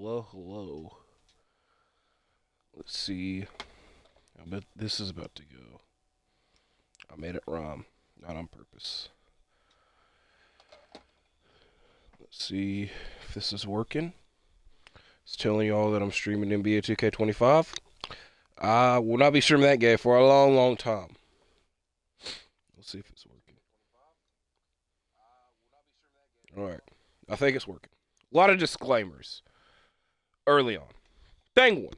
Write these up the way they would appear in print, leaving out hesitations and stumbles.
Hello, hello. Let's see. I bet this is about to go. I made it rhyme, not on purpose. Let's see if this is working. It's telling y'all that I'm streaming NBA 2K25. I will not be streaming that game for a long, long time. Let's see if it's working. Alright. I think it's working. A lot of disclaimers early on. Thing one.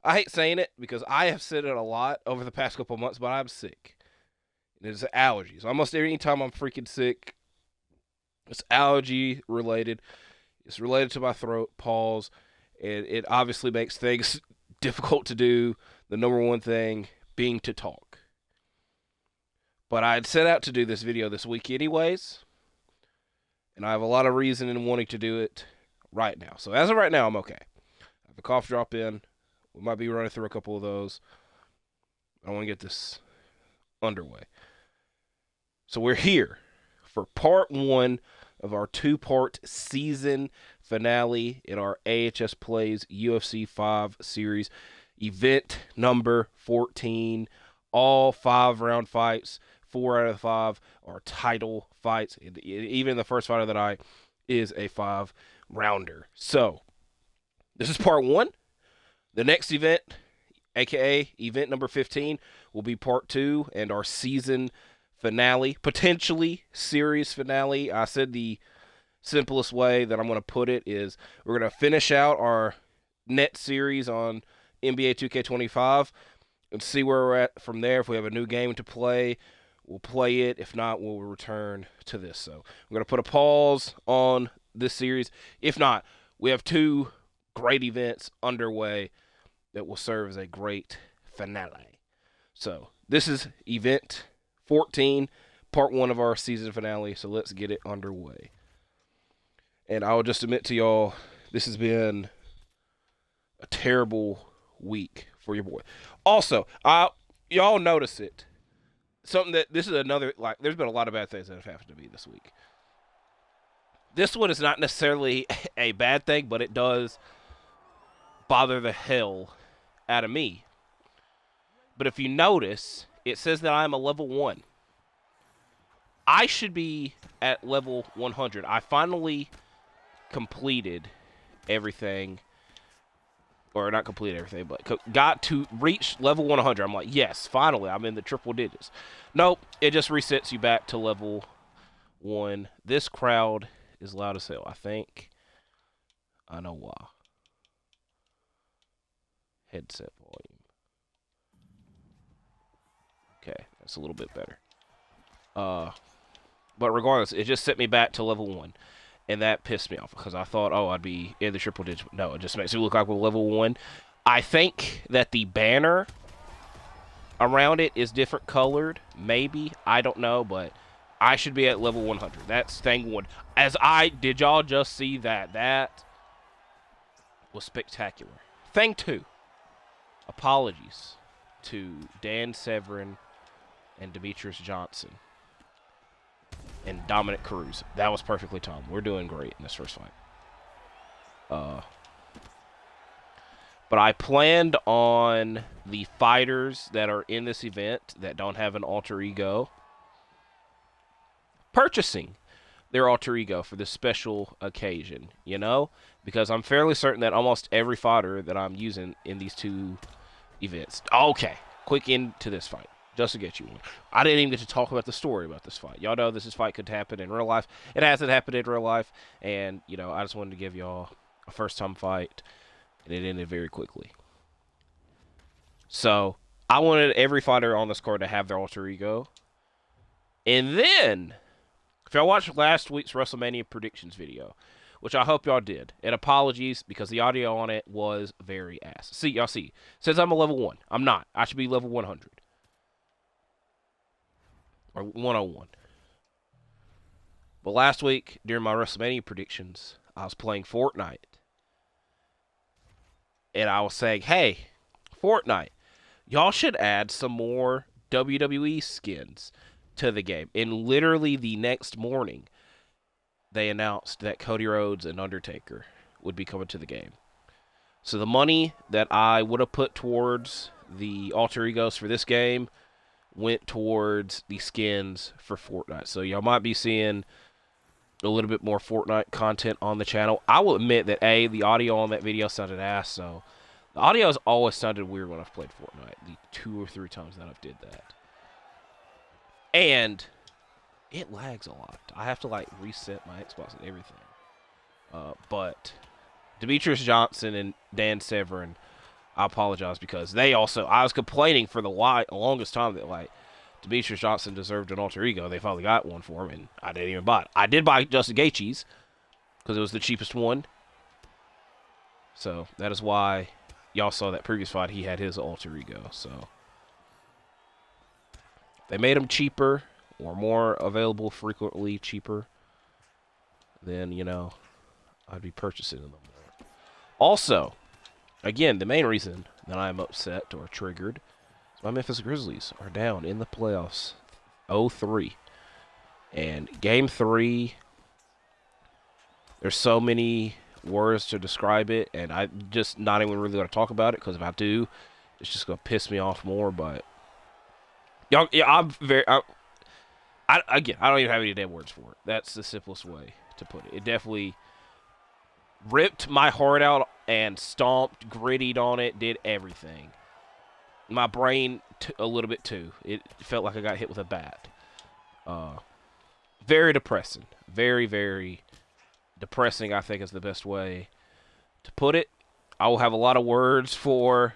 I hate saying it because I have said it a lot over the past couple months, but I'm sick. It's allergies. Almost every time I'm freaking sick, it's allergy related. It's related to my throat, pause, and it obviously makes things difficult to do. The number one thing being to talk. But I had set out to do this video this week anyways, and I have a lot of reason in wanting to do it right now. So as of right now, I'm okay. I have a cough drop in. We might be running through a couple of those. I want to get this underway. So we're here for part one of our two-part season finale in our AHS Plays UFC 5 series. Event number 14. All 5-round fights. 4 out of 5 are title fights. Even the first fight of the night is a 5-rounder. So, this is part one. The next event, aka event number 15, will be part 2 and our season finale, potentially series finale. I said the simplest way that I'm going to put it is we're going to finish out our net series on NBA 2K25 and see where we're at from there. If we have a new game to play, we'll play it. If not, we'll return to this. So we're going to put a pause on this series. If not, we have 2 great events underway that will serve as a great finale. So this is event 14, part 1 of our season finale. So let's get it underway. And I'll just admit to y'all, this has been a terrible week for your boy. Also, y'all notice it. Something that this is another, like, there's been a lot of bad things that have happened to me this week. This one is not necessarily a bad thing, but it does bother the hell out of me. But if you notice, it says that I'm a level 1. I should be at level 100. I finally completed everything. Or not completed everything, but got to reach level 100. I'm like, yes, finally, I'm in the triple digits. Nope, it just resets you back to level 1. This crowd is loud as hell. I think I know why. Headset volume. Okay, that's a little bit better. But regardless, it just set me back to level 1. And that pissed me off because I thought, oh, I'd be in the triple digits. No, it just makes it look like we're level 1. I think that the banner around it is different colored. Maybe. I don't know, but I should be at level 100. That's thing 1. Did y'all just see that? That was spectacular. Thing 2. Apologies to Dan Severin and Demetrius Johnson. And Dominic Cruz. That was perfectly timed. We're doing great in this first fight. But I planned on the fighters that are in this event that don't have an alter ego purchasing their alter ego for this special occasion, you know? Because I'm fairly certain that almost every fighter that I'm using in these 2 events. Okay, quick into this fight. Just to get you one. I didn't even get to talk about the story about this fight. Y'all know this fight could happen in real life. It hasn't happened in real life. And, you know, I just wanted to give y'all a first-time fight. And it ended very quickly. So, I wanted every fighter on this card to have their alter ego. And then, if y'all watched last week's WrestleMania predictions video, which I hope y'all did, and apologies because the audio on it was very ass. See, y'all see. It says I'm a level 1. I'm not. I should be level 100. Or 101. But last week, during my WrestleMania predictions, I was playing Fortnite. And I was saying, hey, Fortnite, y'all should add some more WWE skins to the game. And literally the next morning, they announced that Cody Rhodes and Undertaker would be coming to the game. So the money that I would have put towards the alter egos for this game went towards the skins for Fortnite. So y'all might be seeing a little bit more Fortnite content on the channel. I will admit that, the audio on that video sounded ass, so the audio has always sounded weird when I've played Fortnite, the 2 or 3 times that I've did that. And it lags a lot. I have to, reset my Xbox and everything. But Demetrius Johnson and Dan Severin, I apologize because they also, I was complaining for the longest time that, Demetrius Johnson deserved an alter ego. They finally got one for him, and I didn't even buy it. I did buy Justin Gaethje's because it was the cheapest one. So that is why y'all saw that previous fight. He had his alter ego. So they made him cheaper or more available frequently cheaper, then, I'd be purchasing them more. Also, again, the main reason that I'm upset or triggered is my Memphis Grizzlies are down in the playoffs 0-3. And Game 3, there's so many words to describe it, and I'm just not even really going to talk about it, because if I do, it's just going to piss me off more. But y'all, yeah, I don't even have any damn words for it. That's the simplest way to put it. It definitely ripped my heart out and stomped, grittied on it, did everything. My brain a little bit too. It felt like I got hit with a bat. Very depressing. Very, very depressing, I think, is the best way to put it. I will have a lot of words for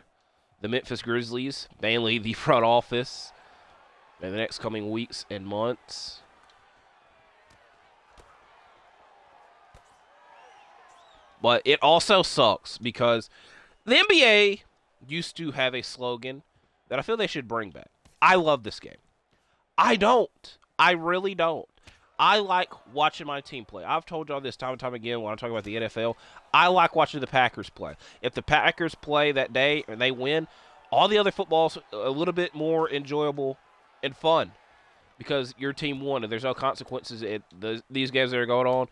the Memphis Grizzlies, mainly the front office, in the next coming weeks and months. But it also sucks because the NBA used to have a slogan that I feel they should bring back. I love this game. I don't. I really don't. I like watching my team play. I've told y'all this time and time again when I talk about the NFL. I like watching the Packers play. If the Packers play that day and they win, all the other football's a little bit more enjoyable and fun because your team won and there's no consequences in these games that are going on.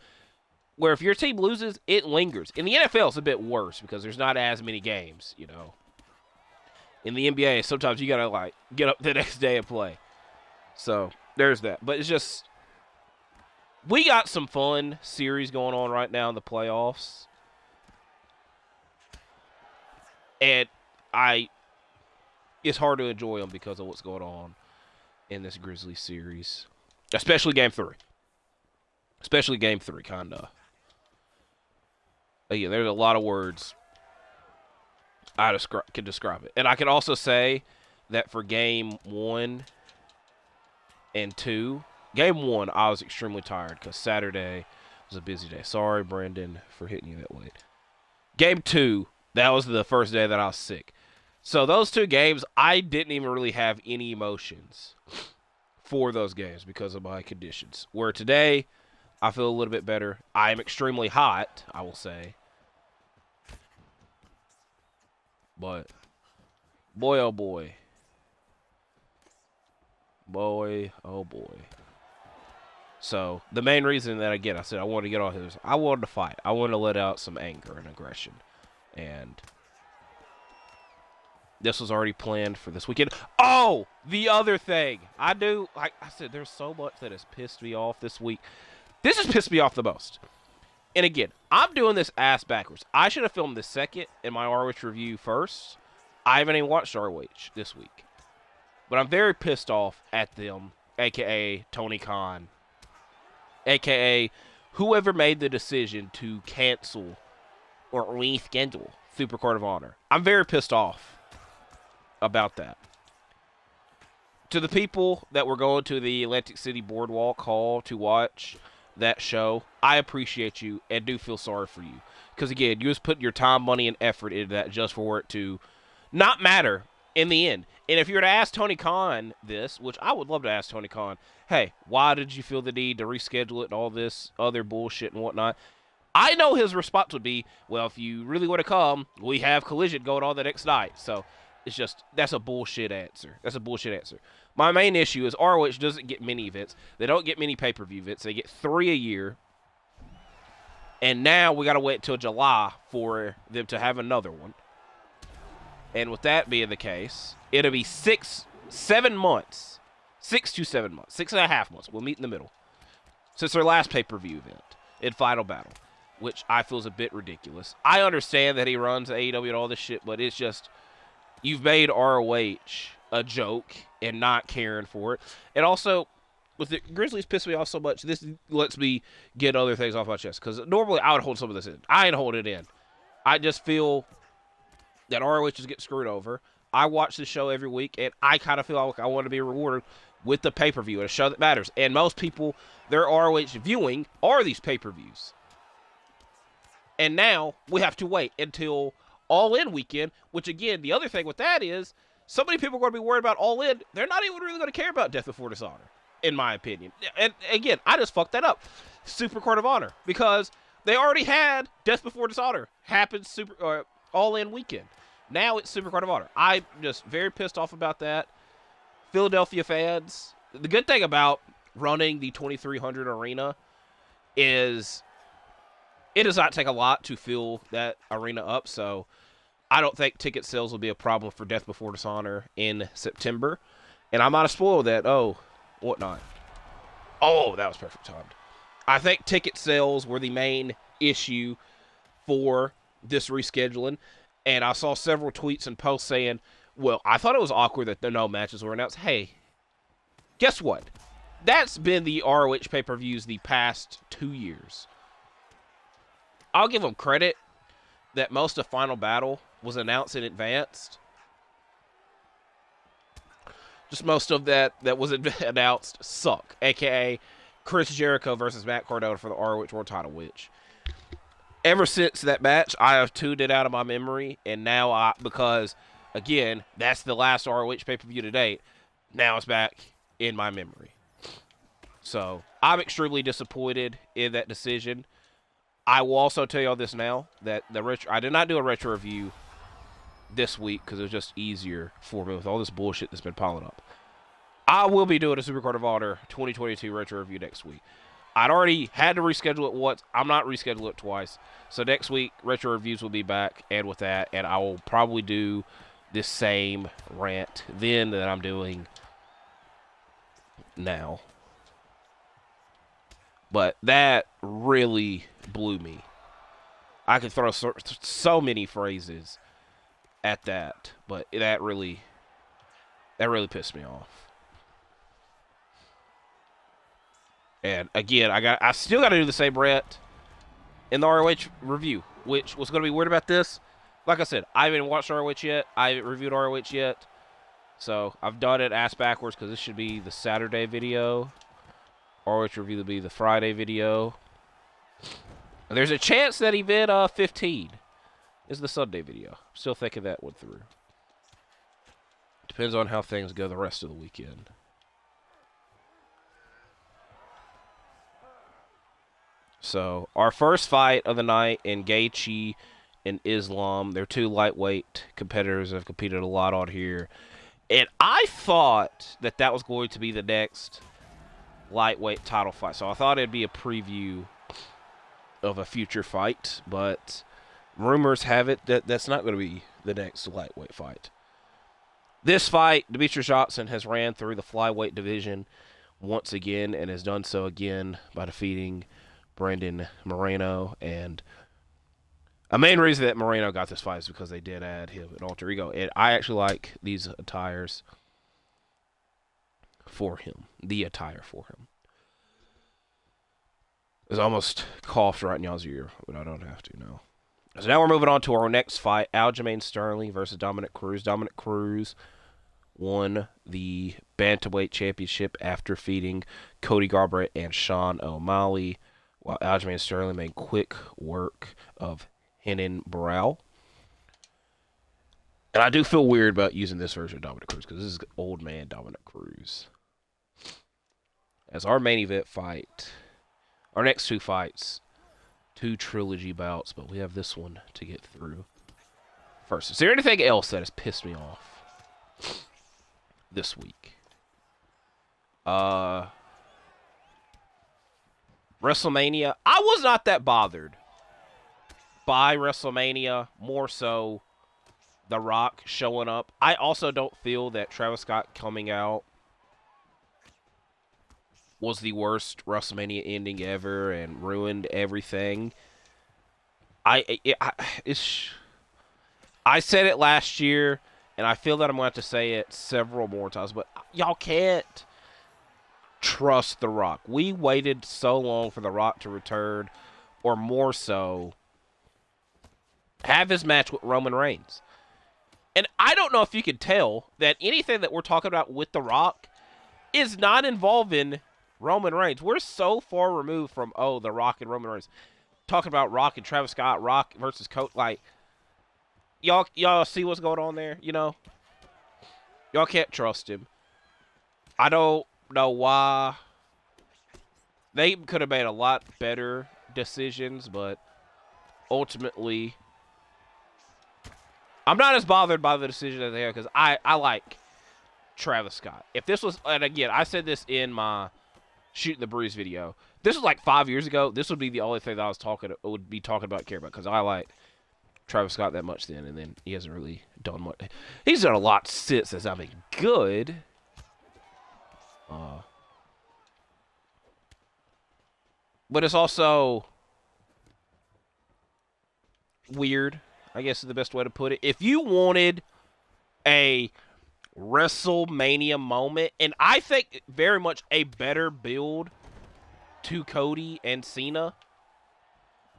Where if your team loses, it lingers. In the NFL, it's a bit worse because there's not as many games, In the NBA, sometimes you got to, get up the next day and play. So, there's that. But it's just, we got some fun series going on right now in the playoffs. And it's hard to enjoy them because of what's going on in this Grizzlies series. Especially Game 3. Especially Game 3, kind of. Yeah, there's a lot of words I can describe it. And I can also say that for Game 1 and 2, Game 1, I was extremely tired because Saturday was a busy day. Sorry, Brandon, for hitting you that late. Game 2, that was the first day that I was sick. So those 2 games, I didn't even really have any emotions for those games because of my conditions. Where today, I feel a little bit better. I am extremely hot, I will say. But, boy, oh boy. Boy, oh boy. So, the main reason that, again, I said I wanted to get all his, I wanted to fight. I wanted to let out some anger and aggression. And this was already planned for this weekend. Oh, the other thing. Like I said, there's so much that has pissed me off this week. This has pissed me off the most. And again, I'm doing this ass backwards. I should have filmed the second in my ROH review first. I haven't even watched ROH this week. But I'm very pissed off at them, a.k.a. Tony Khan, a.k.a. whoever made the decision to cancel or reschedule Supercard of Honor. I'm very pissed off about that. To the people that were going to the Atlantic City Boardwalk Hall to watch that show, I appreciate you and do feel sorry for you. Because, again, you just put your time, money, and effort into that just for it to not matter in the end. And if you were to ask Tony Khan this, which I would love to ask Tony Khan, hey, why did you feel the need to reschedule it and all this other bullshit and whatnot? I know his response would be, well, if you really want to come, we have Collision going on the next night. So, it's just, that's a bullshit answer. That's a bullshit answer. My main issue is ROH doesn't get many events. They don't get many pay-per-view events. They get 3 a year. And now we got to wait until July for them to have another one. And with that being the case, it'll be 7 months. 6 to 7 months. 6.5 months. We'll meet in the middle. Since their last pay-per-view event in Final Battle, which I feel is a bit ridiculous. I understand that he runs AEW and all this shit, but it's just, you've made ROH a joke and not caring for it. And also, with the Grizzlies piss me off so much, this lets me get other things off my chest. Because normally I would hold some of this in. I ain't holding it in. I just feel that ROH is getting screwed over. I watch this show every week, and I kind of feel like I want to be rewarded with the pay-per-view, and a show that matters. And most people, their ROH viewing are these pay-per-views. And now we have to wait until All In weekend, which, again, the other thing with that is so many people are going to be worried about All In, they're not even really going to care about Death Before Dishonor, in my opinion. And, again, I just fucked that up. Super Court of Honor, because they already had Death Before Dishonor happen All In weekend. Now it's Super Court of Honor. I'm just very pissed off about that. Philadelphia fans, the good thing about running the 2300 arena is it does not take a lot to fill that arena up, so I don't think ticket sales will be a problem for Death Before Dishonor in September. And I might have spoiled that. Oh, whatnot. Oh, that was perfect timed. I think ticket sales were the main issue for this rescheduling, and I saw several tweets and posts saying, well, I thought it was awkward that no matches were announced. Hey, guess what? That's been the ROH pay-per-views the past 2 years. I'll give them credit that most of Final Battle was announced in advance. Just most of that was announced suck, a.k.a. Chris Jericho versus Matt Cardona for the ROH World title, which ever since that match, I have tuned it out of my memory, and now because again, that's the last ROH pay-per-view to date. Now it's back in my memory. So, I'm extremely disappointed in that decision. I will also tell you all this now, that I did not do a retro review this week because it was just easier for me with all this bullshit that's been piling up. I will be doing a Super Court of Honor 2022 retro review next week. I'd already had to reschedule it once. I'm not rescheduling it twice. So next week, retro reviews will be back, and with that, and I will probably do this same rant then that I'm doing now. But that really blew me. I could throw so many phrases at that, but that really pissed me off. And again, I still got to do the same rant in the ROH review, which was going to be weird about this. Like I said, I haven't watched ROH yet. I haven't reviewed ROH yet. So I've done it ass backwards because this should be the Saturday video. ROH review will be the Friday video. And there's a chance that event 15 is the Sunday video. I'm still thinking that one through. Depends on how things go the rest of the weekend. So, our first fight of the night in Gaethje and Islam. They're two lightweight competitors that have competed a lot on here. And I thought that was going to be the next lightweight title fight. So, I thought it'd be a preview of a future fight. But rumors have it that that's not going to be the next lightweight fight. This fight, Demetrius Johnson has ran through the flyweight division once again and has done so again by defeating Brandon Moreno. And a main reason that Moreno got this fight is because they did add him an alter ego. And I actually like these attires for him. The attire for him. It's almost coughed right in y'all's ear, but I don't have to now. So now we're moving on to our next fight. Aljamain Sterling versus Dominic Cruz. Dominic Cruz won the Bantamweight Championship after defeating Cody Garbrandt and Sean O'Malley, while Aljamain Sterling made quick work of Renan Barão. And I do feel weird about using this version of Dominic Cruz, because this is old man Dominic Cruz. As our main event fight, our next two fights, two trilogy bouts, but we have this one to get through first. Is there anything else that has pissed me off this week? WrestleMania. I was not that bothered by WrestleMania, more so The Rock showing up. I also don't feel that Travis Scott coming out was the worst WrestleMania ending ever and ruined everything. I said it last year, and I feel that I'm going to have to say it several more times, but y'all can't trust The Rock. We waited so long for The Rock to return, or more so, have his match with Roman Reigns. And I don't know if you can tell that anything that we're talking about with The Rock is not involving Roman Reigns. We're so far removed from, The Rock and Roman Reigns. Talking about Rock and Travis Scott, Rock versus Coach, like, y'all see what's going on there, you know? Y'all can't trust him. I don't know why. They could have made a lot better decisions, but ultimately, I'm not as bothered by the decision as they are because I like Travis Scott. If this was, and again, I said this in my Shooting the Breeze video. This was like 5 years ago. This would be the only thing that I would be talking about, care about, because I like Travis Scott that much then, and then he hasn't really done much. He's done a lot since as having good. But it's also weird, I guess is the best way to put it. If you wanted a WrestleMania moment, and I think very much a better build to Cody and Cena,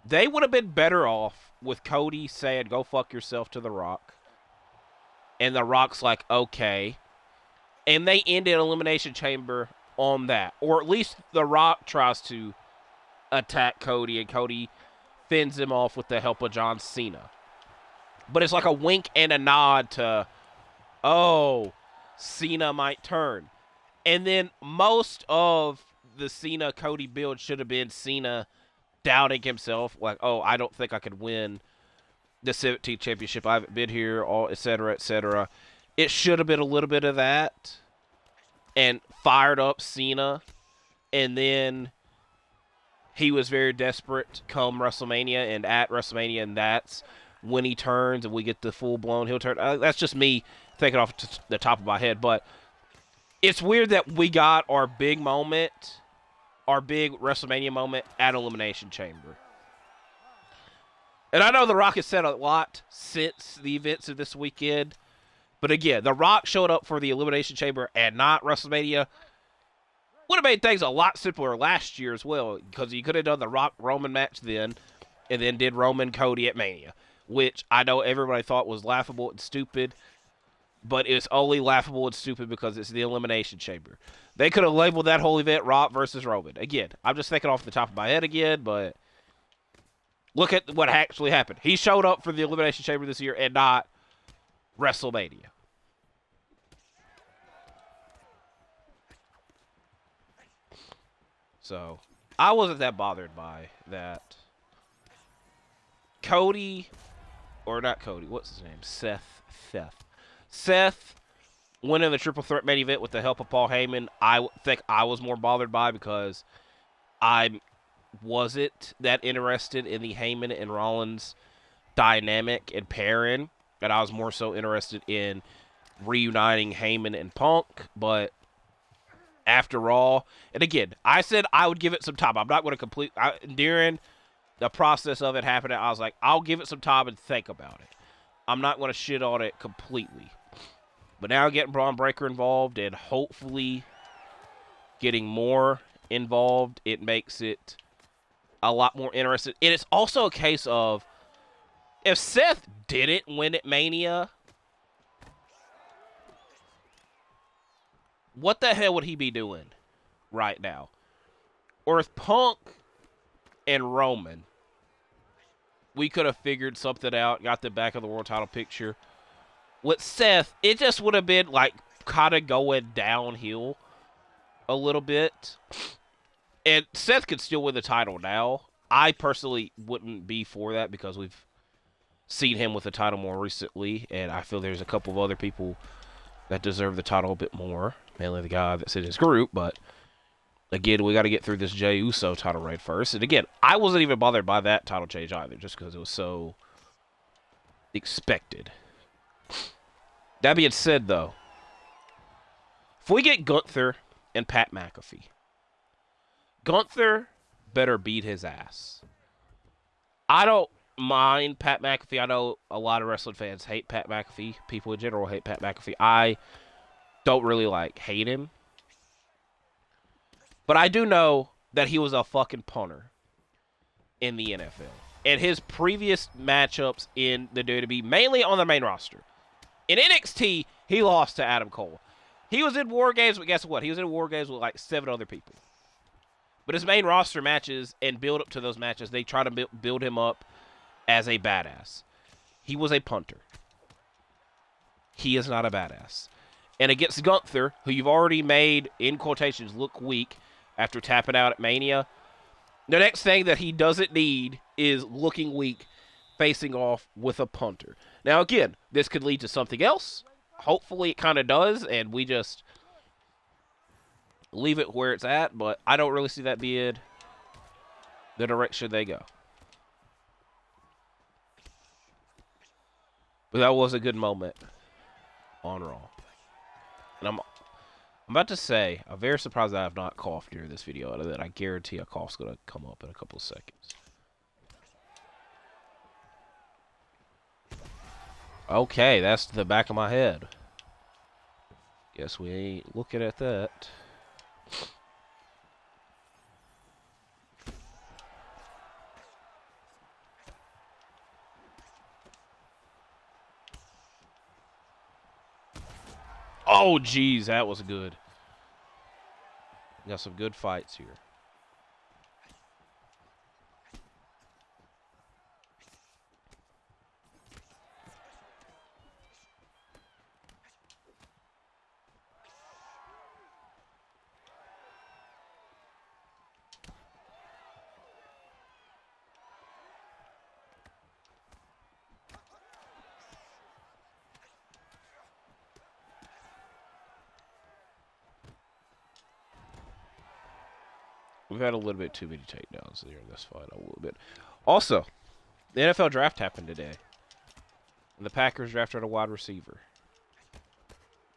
they would have been better off with Cody saying, "Go fuck yourself" to The Rock. And The Rock's like, okay. And they ended Elimination Chamber on that. Or at least The Rock tries to attack Cody, and Cody fends him off with the help of John Cena. But it's like a wink and a nod to, Cena might turn. And then most of the Cena-Cody build should have been Cena doubting himself, like, I don't think I could win the 17th championship. I haven't been here, et cetera, et cetera. It should have been a little bit of that and fired up Cena. And then he was very desperate come WrestleMania and at WrestleMania, and that's when he turns and we get the full-blown heel turn. That's just me thinking off the top of my head. But it's weird that we got our big moment, our big WrestleMania moment at Elimination Chamber. And I know The Rock has said a lot since the events of this weekend. But again, The Rock showed up for the Elimination Chamber and not WrestleMania. Would have made things a lot simpler last year as well, because you could have done the Rock-Roman match then, and then did Roman-Cody at Mania, which I know everybody thought was laughable and stupid, but it's only laughable and stupid because it's the Elimination Chamber. They could have labeled that whole event Rock versus Roman. Again, I'm just thinking off the top of my head again, but look at what actually happened. He showed up for the Elimination Chamber this year and not WrestleMania. So, I wasn't that bothered by that. Cody, or not Cody, what's his name? Seth winning the Triple Threat main event with the help of Paul Heyman, I think I was more bothered by, because I wasn't that interested in the Heyman and Rollins dynamic and pairing, and I was more so interested in reuniting Heyman and Punk. But after all, and again, I said I would give it some time. I'm not going to during the process of it happening, I was like, I'll give it some time and think about it. I'm not going to shit on it completely. But now getting Braun Breaker involved and hopefully getting more involved, it makes it a lot more interesting. And it's also a case of, if Seth didn't win at Mania, what the hell would he be doing right now? Or if Punk and Roman, we could have figured something out, got them back in the world title picture. With Seth, it just would have been like kind of going downhill a little bit. And Seth could still win the title now. I personally wouldn't be for that because we've seen him with the title more recently, and I feel there's a couple of other people that deserve the title a bit more. Mainly the guy that's in his group, but Again, we got to get through this Jey Uso title reign first. And again, I wasn't even bothered by that title change either, just because it was so expected. That being said, though, if we get Gunther and Pat McAfee, Gunther better beat his ass. I don't mind Pat McAfee. I know a lot of wrestling fans hate Pat McAfee. People in general hate Pat McAfee. I don't really, hate him. But I do know that he was a fucking punter in the NFL. And his previous matchups in the WWE, mainly on the main roster. In NXT, he lost to Adam Cole. He was in War Games, but guess what? He was in War Games with 7 other people. But his main roster matches and build up to those matches, they try to build him up as a badass. He was a punter. He is not a badass. And against Gunther, who you've already made, in quotations, look weak after tapping out at Mania, the next thing that he doesn't need is looking weak facing off with a punter. Now, again, this could lead to something else. Hopefully it kind of does, and we just leave it where it's at, but I don't really see that being the direction they go. But that was a good moment on Raw. And I'm about to say, I'm very surprised that I have not coughed during this video, other than I guarantee a cough's going to come up in a couple of seconds. Okay, that's the back of my head. Guess we ain't looking at that. Oh, geez, that was good. Got some good fights here. We've had a little bit too many takedowns there in this fight, a little bit. Also, the NFL draft happened today. And the Packers drafted a wide receiver.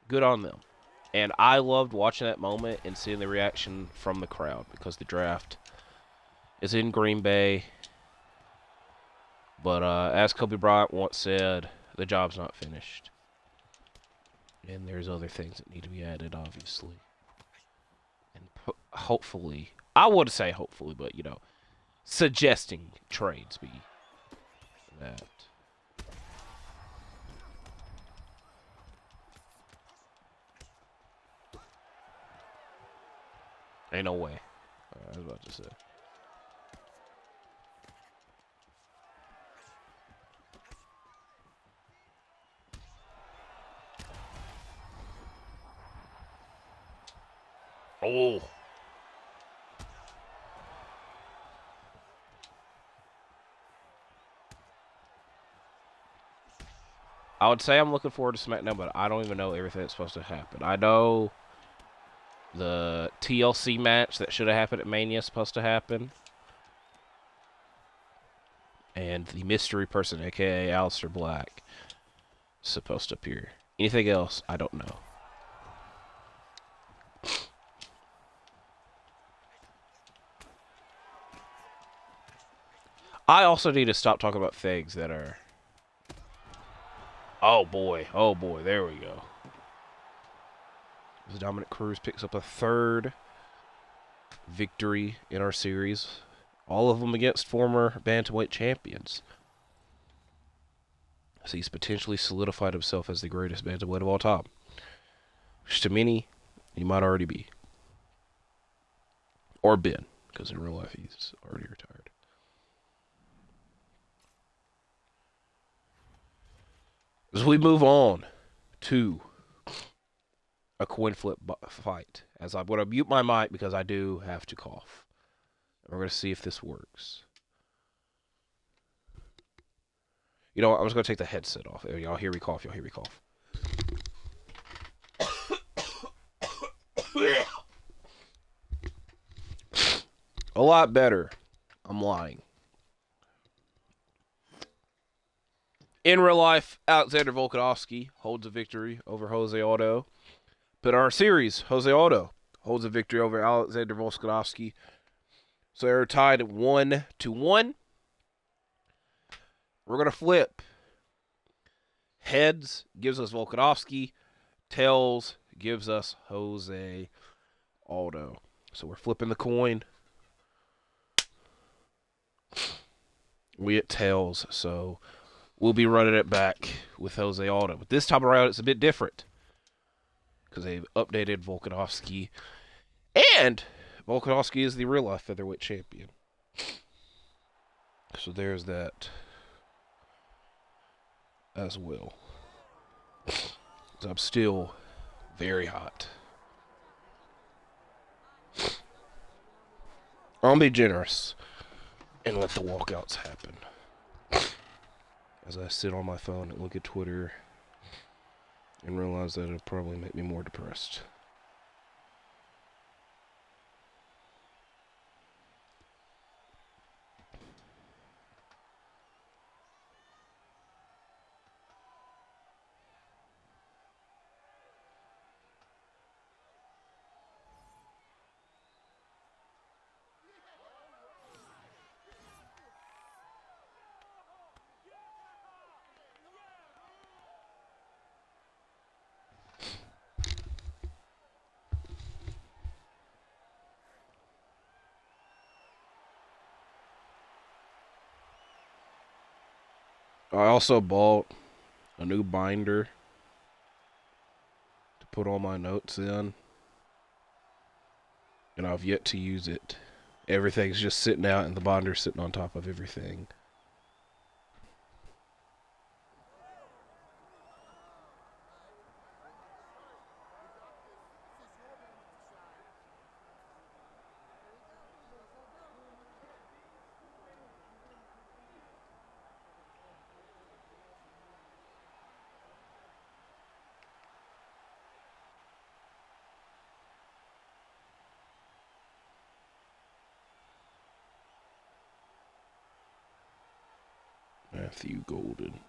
Good on them. And I loved watching that moment and seeing the reaction from the crowd, because the draft is in Green Bay. But as Kobe Bryant once said, the job's not finished. And there's other things that need to be added, obviously. And hopefully, I would say hopefully, but, suggesting trades be that. Ain't no way. I was about to say. Oh. I would say I'm looking forward to SmackDown, but I don't even know everything that's supposed to happen. I know the TLC match that should have happened at Mania is supposed to happen. And the mystery person, a.k.a. Aleister Black, is supposed to appear. Anything else, I don't know. I also need to stop talking about things that are... Oh boy, there we go. As Dominic Cruz picks up a 3rd victory in our series. All of them against former bantamweight champions. So he's potentially solidified himself as the greatest bantamweight of all time. Which to many, he might already be. Or been, because in real life he's already retired. As we move on to a coin flip fight, as I'm going to mute my mic because I do have to cough. And we're going to see if this works. You know what? I'm just going to take the headset off. Y'all hear me cough. Y'all hear me cough. A lot better. I'm lying. In real life, Alexander Volkanovski holds a victory over Jose Aldo. But in our series, Jose Aldo holds a victory over Alexander Volkanovski. So they're tied at 1-1. We're going to flip. Heads gives us Volkanovski. Tails gives us Jose Aldo. So we're flipping the coin. We get tails, so we'll be running it back with Jose Aldo. But this time around, it's a bit different because they've updated Volkanovski. And Volkanovski is the real-life featherweight champion. So there's that as well. So I'm still very hot. I'll be generous and let the walkouts happen. As I sit on my phone and look at Twitter and realize that it'll probably make me more depressed. I also bought a new binder to put all my notes in, and I've yet to use it. Everything's just sitting out, and the binder's sitting on top of everything. Matthew Golden.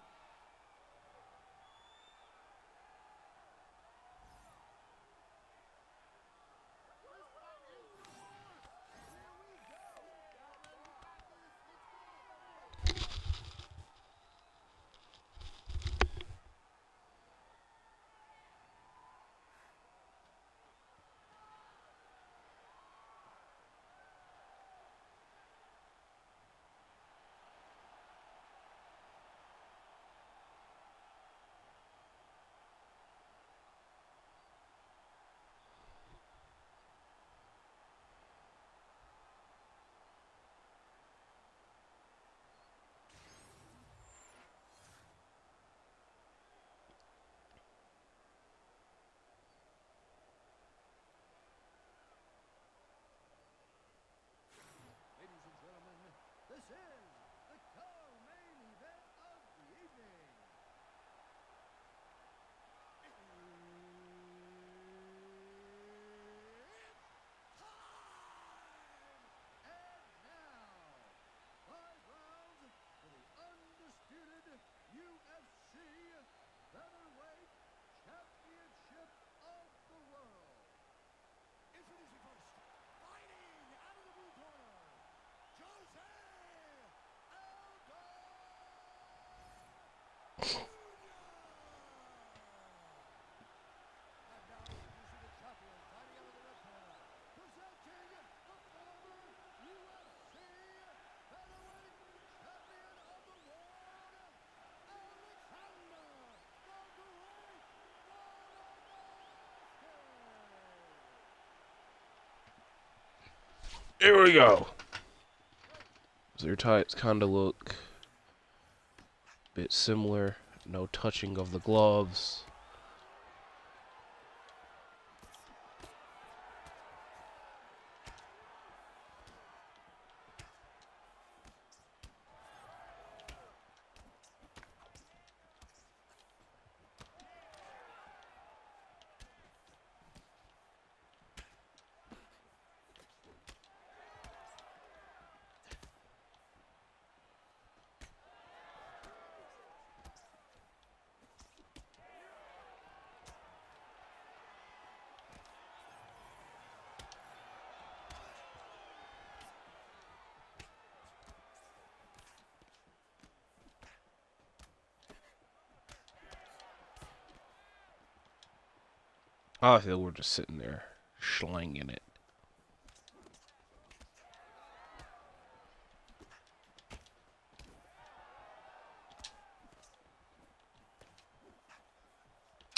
UFC Featherweight Championship of the World. Introducing first, fighting out of the blue corner, Jose Aldo. And now introducing the champion, fighting out of the red corner, presenting the former UFC Featherweight Champion of the World, Here we go. Their tights kind of look a bit similar. No touching of the gloves. I feel we're just sitting there slanging it.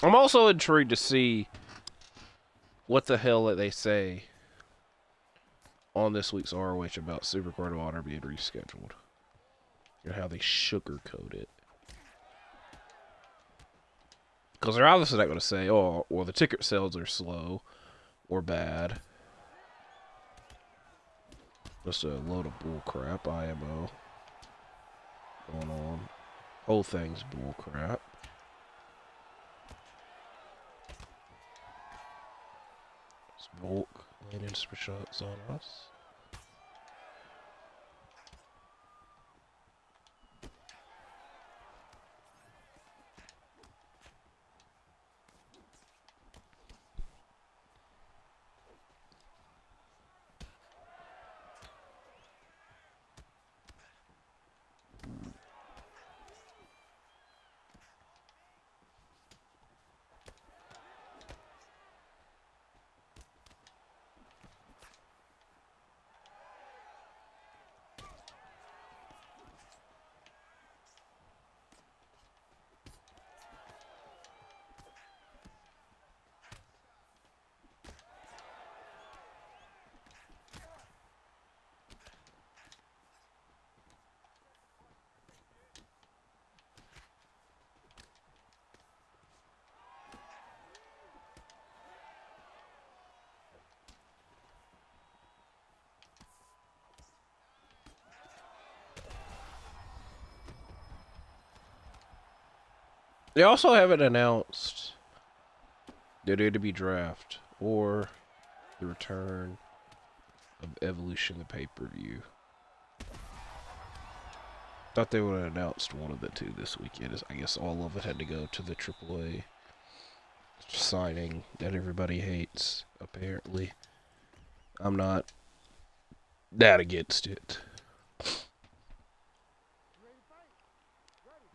I'm also intrigued to see what the hell that they say on this week's ROH about Supercard of Honor being rescheduled. And how they sugarcoat it. Because they're obviously not going to say, oh, well, the ticket sales are slow or bad. Just a load of bull crap, IMO. Going on. Whole thing's bull crap. It's Volk landing some shots on us. They also haven't announced the WWE draft or the return of Evolution, the pay-per-view. Thought they would have announced one of the two this weekend. I guess all of it had to go to the AAA signing that everybody hates, apparently. I'm not that against it. Ready to fight? Ready.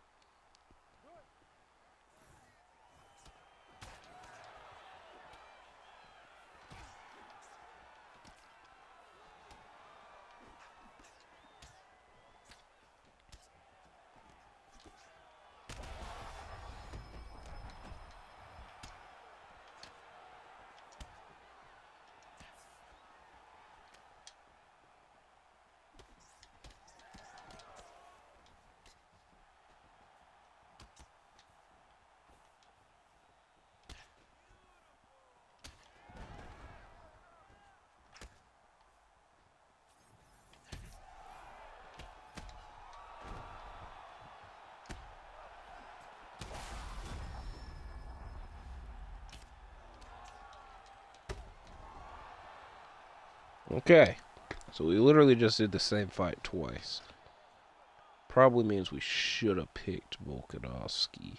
Do it. Okay. So we literally just did the same fight twice. Probably means we should have picked Volkanovski.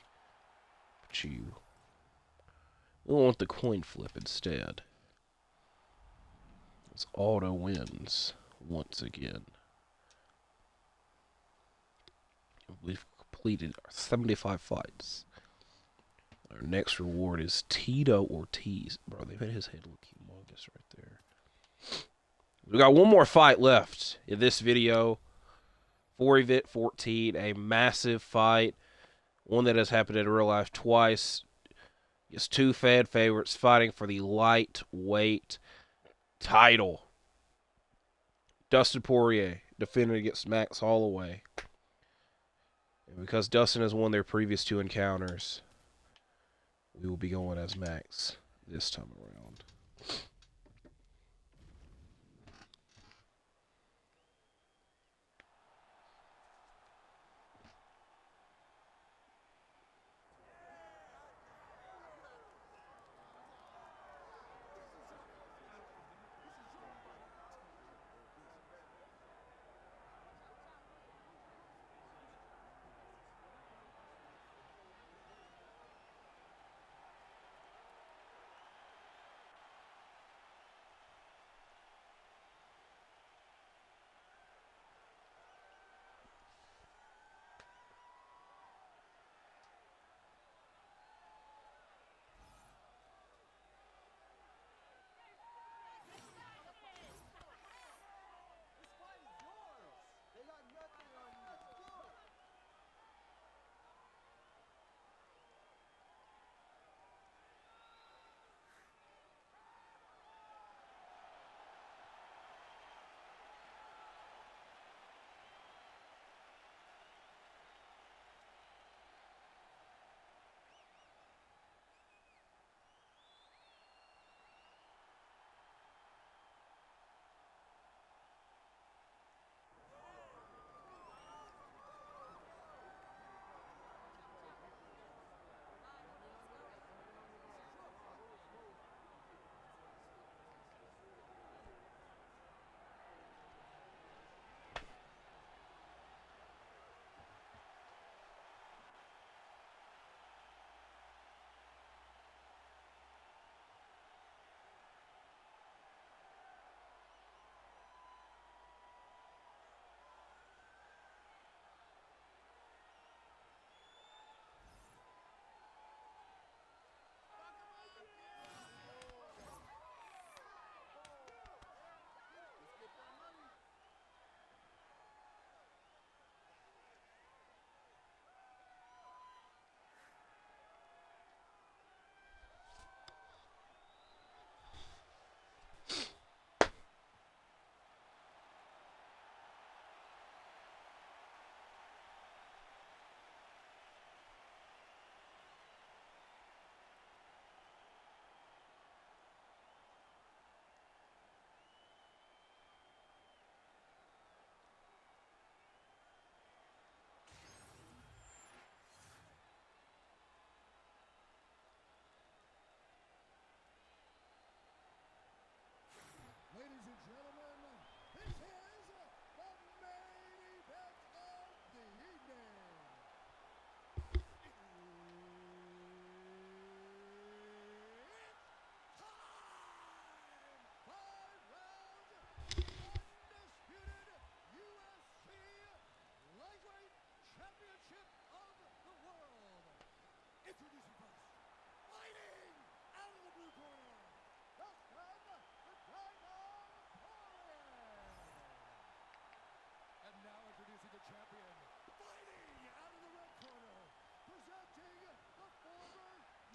But we want the coin flip instead. It's auto wins once again. We've completed our 75 fights. Our next reward is Tito Ortiz. Bro, they made his head look humongous right there. We got one more fight left in this video. For Event 14, a massive fight. One that has happened in real life twice. It's two fan favorites fighting for the lightweight title. Dustin Poirier defending against Max Holloway. And because Dustin has won their previous two encounters, we will be going as Max this time around.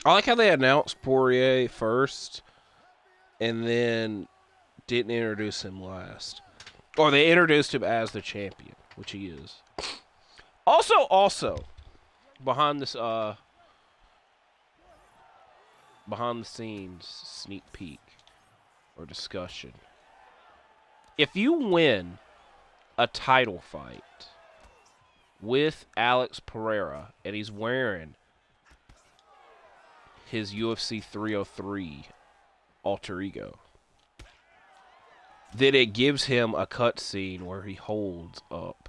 I like how they announced Poirier first and then didn't introduce him last. Or they introduced him as the champion, which he is. Also, behind this behind the scenes sneak peek or discussion. If you win a title fight with Alex Pereira and he's wearing his UFC 303 alter ego, then it gives him a cutscene where he holds up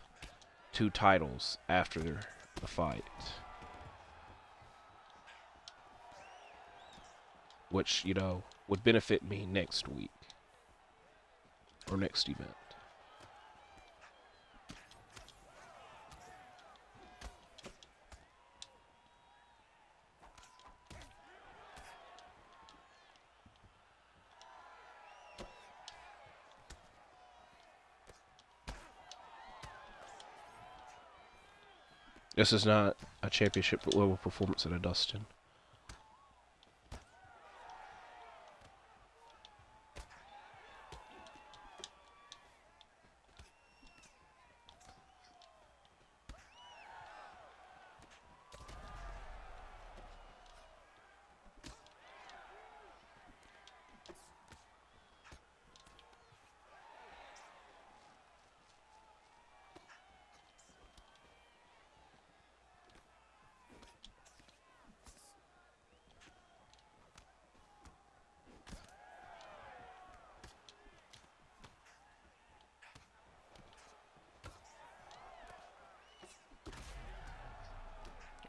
2 titles after the fight. Which, would benefit me next week. Or next event. This is not a championship level performance at a Dustin.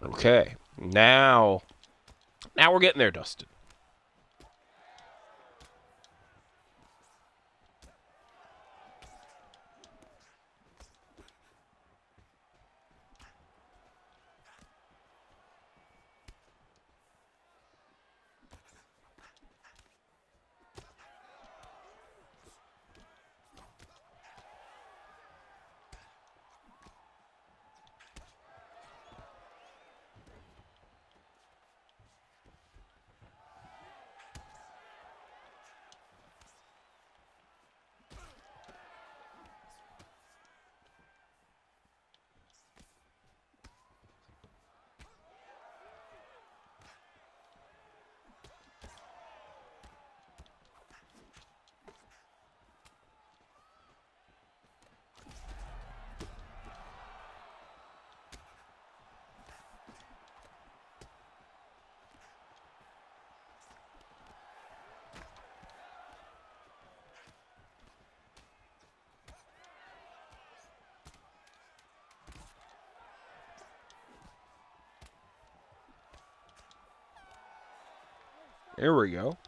Okay. Now we're getting there, Dustin. There we go.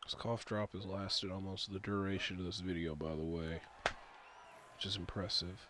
This cough drop has lasted almost the duration of this video, by the way, which is impressive.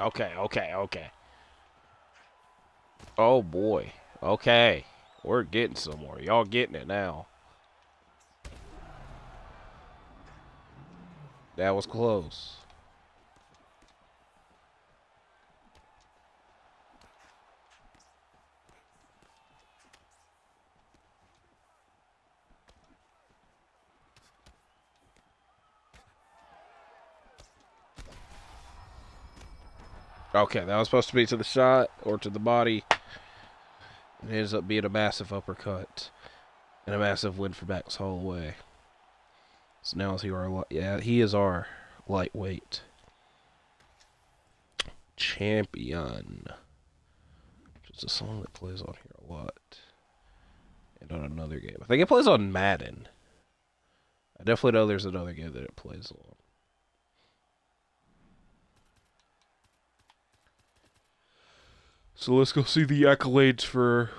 Okay. Oh boy. Okay. We're getting somewhere. Y'all getting it now. That was close. Okay, that was supposed to be to the shot or to the body. It ends up being a massive uppercut and a massive win for Max Holloway. So now he is our lightweight champion. It's a song that plays on here a lot. And on another game. I think it plays on Madden. I definitely know there's another game that it plays on. So let's go see the accolades for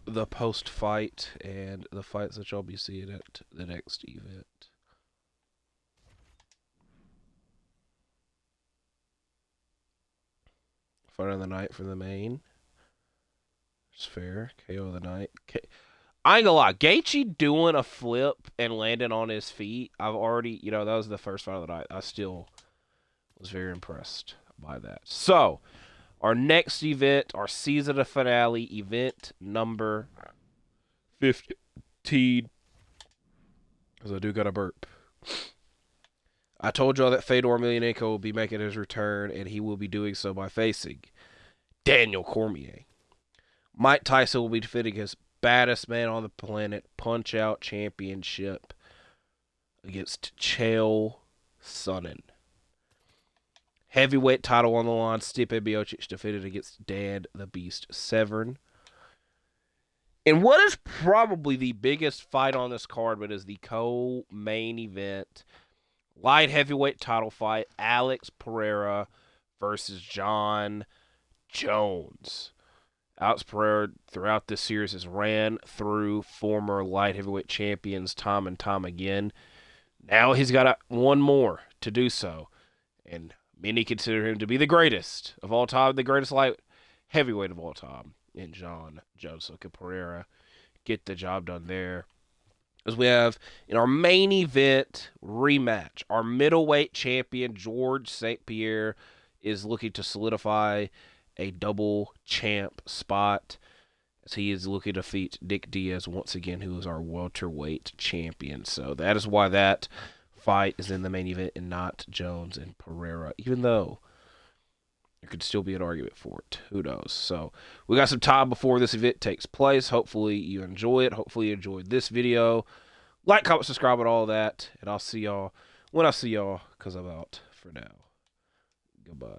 the post-fight and the fights that y'all be seeing at the next event. Fight of the night for the main. It's fair. KO of the night. I ain't gonna lie. Gaethje doing a flip and landing on his feet. I've already, that was the first fight of the night. I still was very impressed by that. So, our next event, our season finale event number 15. Because I do got a burp. I told y'all that Fedor Emelianenko will be making his return, and he will be doing so by facing Daniel Cormier. Mike Tyson will be defending his baddest man on the planet Punch-Out Championship against Chael Sonnen. Heavyweight title on the line. Stipe Miocic defended against Dan the Beast Severn. And what is probably the biggest fight on this card, but is the co-main event, light heavyweight title fight, Alex Pereira versus John Jones. Alex Pereira, throughout this series, has ran through former light heavyweight champions time and time again. Now he's got one more to do so. And many consider him to be the greatest of all time, the greatest light heavyweight of all time, in John Jones. So can Pereira get the job done there? As we have in our main event rematch, our middleweight champion, George St. Pierre, is looking to solidify a double champ spot as he is looking to defeat Nick Diaz once again, who is our welterweight champion. So that is why that fight is in the main event and not Jones and Pereira, even though there could still be an argument for it. Who knows? So we got some time before this event takes place. Hopefully you enjoy it. Hopefully you enjoyed this video. Like, comment, subscribe, and all that. And I'll see y'all when I see y'all, because I'm out for now. Goodbye.